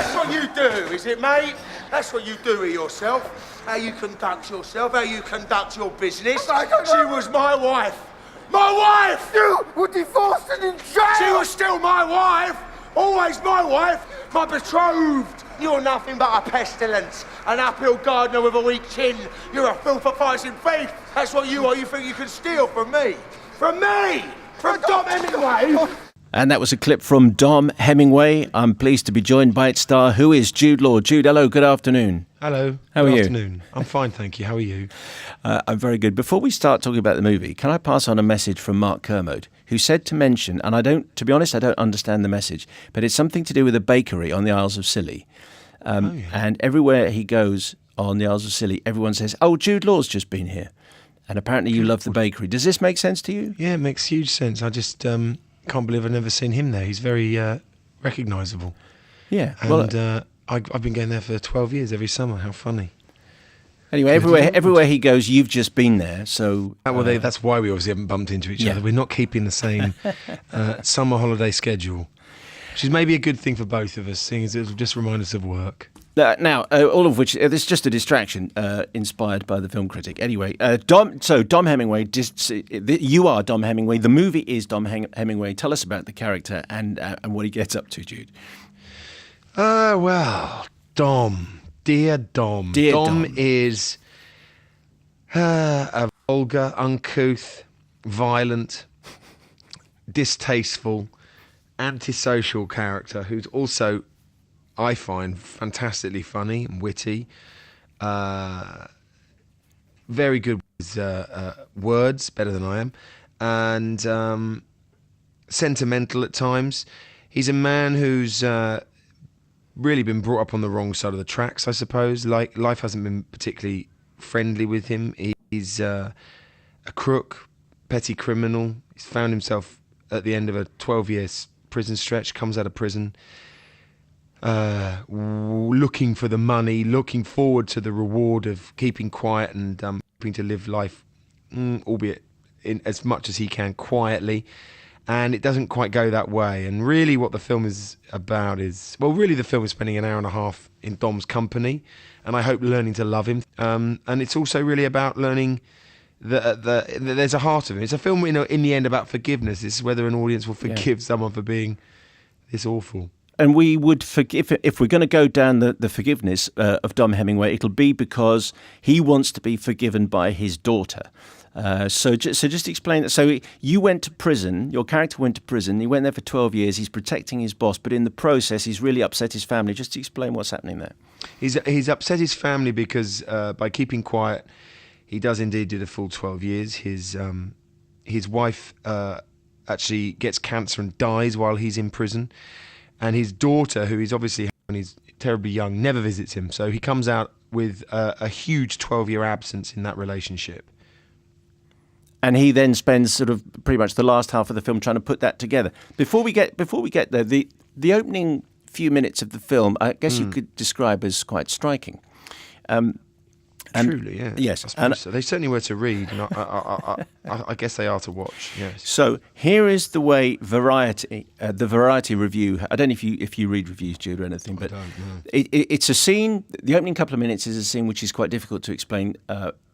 That's what you do, is it, mate? That's what you do with yourself. How you conduct yourself, how you conduct your business. She was my wife. My wife! You were divorced and in jail! She was still my wife. Always my wife. My betrothed. You're nothing but a pestilence. An uphill gardener with a weak chin. You're a filth-fighting thief. That's what you are. You think you can steal from me? From me! From Dom Hemingway! And that was a clip from Dom Hemingway. I'm pleased to be joined by its star, who is Jude Law. Jude, hello, good afternoon. Hello. How are you? Good afternoon. I'm fine, thank you. How are you? I'm very good. Before we start talking about the movie, can I pass on a message from Mark Kermode, who said to mention, and to be honest, I don't understand the message, but it's something to do with a bakery on the Isles of Scilly. And everywhere he goes on the Isles of Scilly, everyone says, oh, Jude Law's just been here. And apparently you love the bakery. Does this make sense to you? Yeah, it makes huge sense. I just can't believe I've never seen him there. He's very recognisable. Yeah. And I've been going there for 12 years every summer. How funny. Anyway, everywhere he goes, you've just been there. So that's why we obviously haven't bumped into each other. We're not keeping the same summer holiday schedule, which is maybe a good thing for both of us, seeing as it'll just remind us of work. Now, all of which, this is just a distraction inspired by the film critic. Anyway, Dom Hemingway, you are Dom Hemingway. The movie is Dom Hemingway. Tell us about the character and what he gets up to, Jude. Well, Dom. Dear Dom. Dom is a vulgar, uncouth, violent, distasteful, antisocial character who's also, I find, fantastically funny and witty. Very good with words, better than I am, and sentimental at times. He's a man who's really been brought up on the wrong side of the tracks, I suppose. Like, life hasn't been particularly friendly with him. He's a crook, petty criminal. He's found himself at the end of a 12-year prison stretch, comes out of prison, looking for the money, looking forward to the reward of keeping quiet and hoping to live life, albeit in as much as he can quietly. And it doesn't quite go that way. And really what the film is about is, the film is spending an hour and a half in Dom's company, and I hope learning to love him. And it's also really about learning that there's a heart of him. It's a film, in the end, about forgiveness. It's whether an audience will forgive someone for being this awful. And we would forgive, if we're going to go down the forgiveness of Dom Hemingway, it'll be because he wants to be forgiven by his daughter. So just explain that. So you went to prison, your character went to prison, he went there for 12 years, he's protecting his boss, but in the process he's really upset his family. Just to explain what's happening there. He's upset his family because by keeping quiet, he does indeed do the full 12 years. His wife actually gets cancer and dies while he's in prison. And his daughter, who he's obviously when he's terribly young, never visits him. So he comes out with a huge 12-year absence in that relationship. And he then spends sort of pretty much the last half of the film trying to put that together. Before we get there, the opening few minutes of the film, I guess you could describe as quite striking. Truly, yeah. Yes. I suppose so. They certainly were to read, and I guess they are to watch, yes. So here is the way Variety, the Variety review, I don't know if you read reviews, Jude, or anything, but I don't know. It's a scene, the opening couple of minutes is a scene which is quite difficult to explain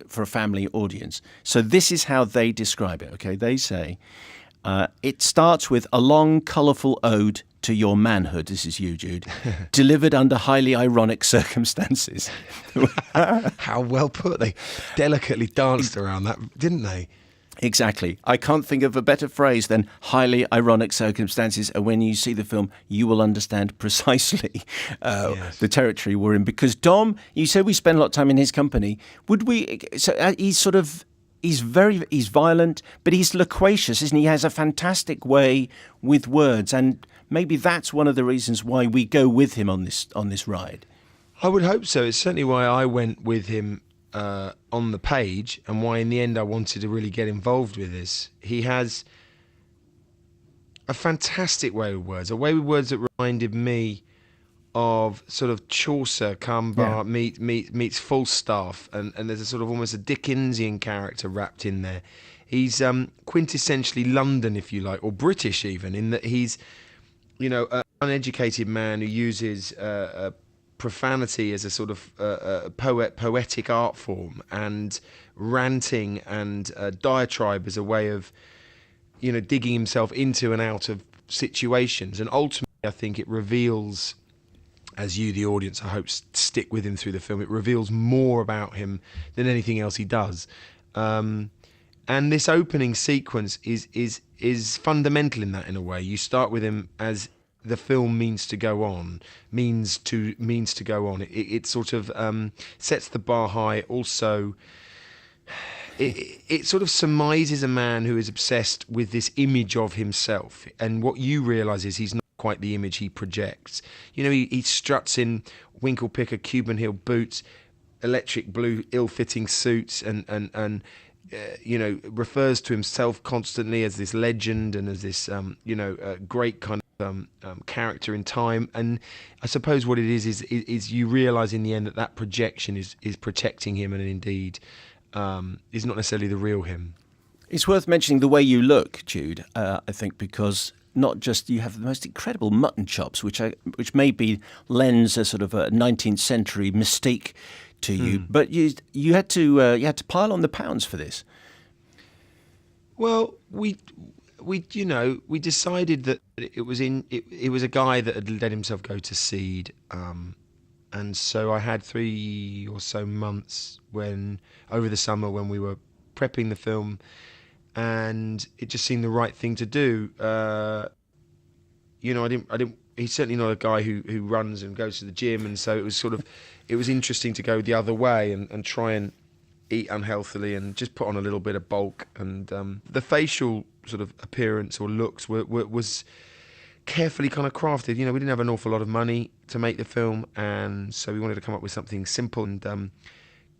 for a family audience. So this is how they describe it, okay? They say, it starts with a long, colourful ode to your manhood, this is you, Jude, delivered under highly ironic circumstances. How well put. They delicately danced around that, didn't they? Exactly. I can't think of a better phrase than highly ironic circumstances. And when you see the film, you will understand precisely the territory we're in. Because Dom, you said we spend a lot of time in his company. Would we? So he's violent, but he's loquacious, isn't he? He has a fantastic way with words, and maybe that's one of the reasons why we go with him on this ride. I would hope so. It's certainly why I went with him on the page, and why in the end I wanted to really get involved with this. He has a fantastic way with words, a way with words that reminded me of sort of Chaucer, Cumber meets Falstaff, and there's a sort of almost a Dickensian character wrapped in there. He's quintessentially London, if you like, or British even, in that he's, uneducated man who uses profanity as a sort of poetic art form, and ranting and diatribe as a way of, digging himself into and out of situations. And ultimately, I think it reveals, as you, the audience, I hope, stick with him through the film, it reveals more about him than anything else he does. And this opening sequence is fundamental in that, in a way. You start with him as the film means to go on. It sort of sets the bar high. Also, it sort of surmises a man who is obsessed with this image of himself, and what you realise is he's not quite the image he projects. He struts in winkle picker Cuban heel boots, electric blue ill-fitting suits, and refers to himself constantly as this legend and as this great kind of character in time. And I suppose what it is you realise in the end that projection is protecting him, and indeed is not necessarily the real him. It's worth mentioning the way you look, Jude, I think, because not just you have the most incredible mutton chops, which maybe lends a sort of a 19th century mystique to you, but you had to pile on the pounds for this. Well, we decided that it was a guy that had let himself go to seed, and so I had 3 or so months over the summer when we were prepping the film, and it just seemed the right thing to do. I didn't. He's certainly not a guy who runs and goes to the gym, and so it was interesting to go the other way and try and eat unhealthily and just put on a little bit of bulk. And the facial sort of appearance or looks was carefully kind of crafted. We didn't have an awful lot of money to make the film, and so we wanted to come up with something simple and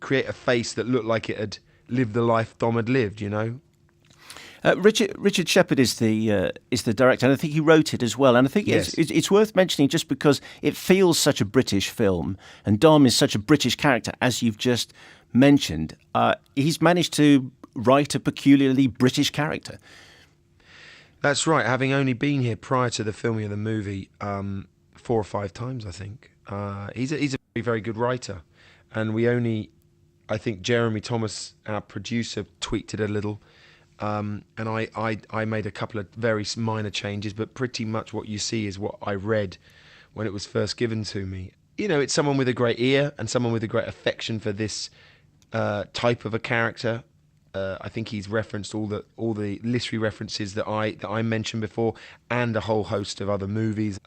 create a face that looked like it had lived the life Dom had lived. Richard Shepard is the director, and I think he wrote it as well. And I think yes. it's worth mentioning just because it feels such a British film, and Dom is such a British character, as you've just mentioned. He's managed to write a peculiarly British character. That's right. Having only been here prior to the filming of the movie 4 or 5 times, I think. He's a very, very good writer, and I think Jeremy Thomas, our producer, tweaked it a little. And I made a couple of very minor changes, but pretty much what you see is what I read when it was first given to me. It's someone with a great ear and someone with a great affection for this type of a character. I think he's referenced all the literary references that I mentioned before, and a whole host of other movies.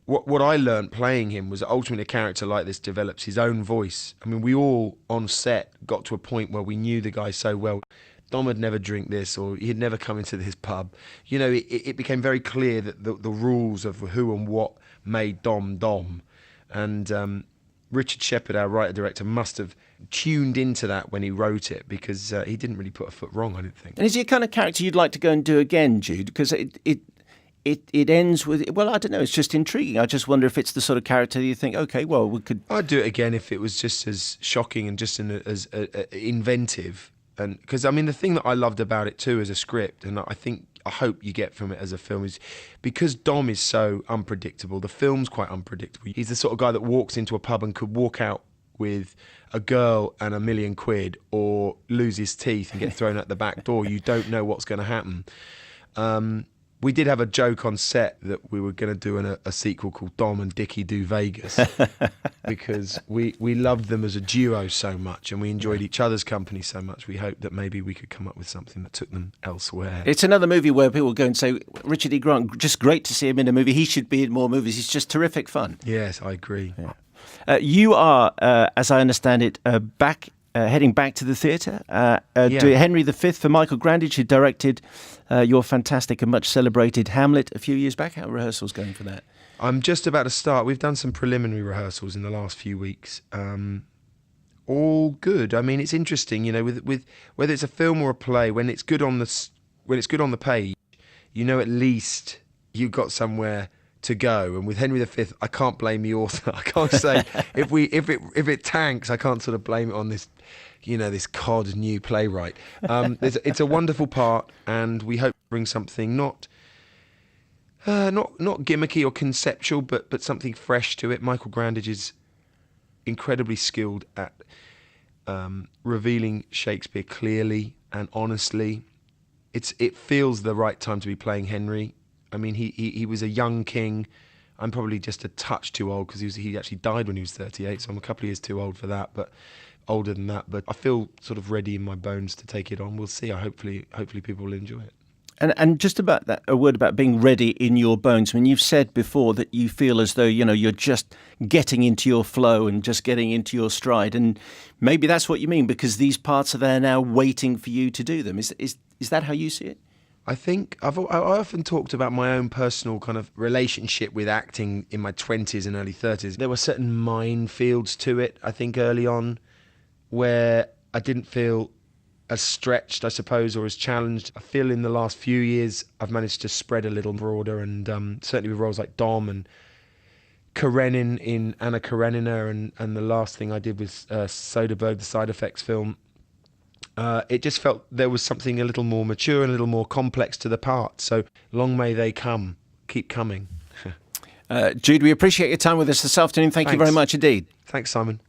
What I learned playing him was that ultimately a character like this develops his own voice. I mean, we all on set got to a point where we knew the guy so well. Dom had never drink this, or he'd never come into this pub. It became very clear that the rules of who and what made Dom. And Richard Shepard, our writer-director, must have tuned into that when he wrote it, because he didn't really put a foot wrong, I didn't think. And is he a kind of character you'd like to go and do again, Jude? Because it ends with, well, I don't know, it's just intriguing. I just wonder if it's the sort of character you think, okay, well, we could... I'd do it again if it was just as shocking and just as inventive. And because, I mean, the thing that I loved about it too as a script, and I hope you get from it as a film, is because Dom is so unpredictable, the film's quite unpredictable. He's the sort of guy that walks into a pub and could walk out with a girl and £1 million, or lose his teeth and get thrown out the back door. You don't know what's going to happen. We did have a joke on set that we were going to do a sequel called Dom and Dickie Do Vegas, because we loved them as a duo so much, and we enjoyed each other's company so much. We hoped that maybe we could come up with something that took them elsewhere. It's another movie where people go and say, Richard E. Grant, just great to see him in a movie. He should be in more movies. He's just terrific fun. Yes, I agree. Yeah. You are, as I understand it, heading back to the theatre. Do Henry V for Michael Grandage, who directed your fantastic and much celebrated Hamlet a few years back. How are rehearsals going for that? I'm just about to start. We've done some preliminary rehearsals in the last few weeks. All good. I mean, it's interesting, with whether it's a film or a play. When it's good on the page, at least you've got somewhere to go. And with Henry V, I can't blame the author. I can't say if it tanks, I can't sort of blame it on this, this cod new playwright. It's a wonderful part, and we hope to bring something not Not gimmicky or conceptual, but something fresh to it. Michael Grandage is incredibly skilled at revealing Shakespeare clearly and honestly. It feels the right time to be playing Henry. I mean, he was a young king. I'm probably just a touch too old because he actually died when he was 38, so I'm a couple of years too old for that, but older than that. But I feel sort of ready in my bones to take it on. We'll see. Hopefully people will enjoy it. And just about that, a word about being ready in your bones. I mean, you've said before that you feel as though, you're just getting into your flow and just getting into your stride. And maybe that's what you mean, because these parts are there now waiting for you to do them. Is that how you see it? I think I often talked about my own personal kind of relationship with acting in my 20s and early 30s. There were certain minefields to it, I think, early on, where I didn't feel as stretched, I suppose, or as challenged. I feel in the last few years I've managed to spread a little broader, and certainly with roles like Dom and Karenin in Anna Karenina, and the last thing I did was Soderbergh, the Side Effects film. It just felt there was something a little more mature and a little more complex to the part. So long may they come. Keep coming. Jude, we appreciate your time with us this afternoon. Thank you very much indeed. Thanks, Simon.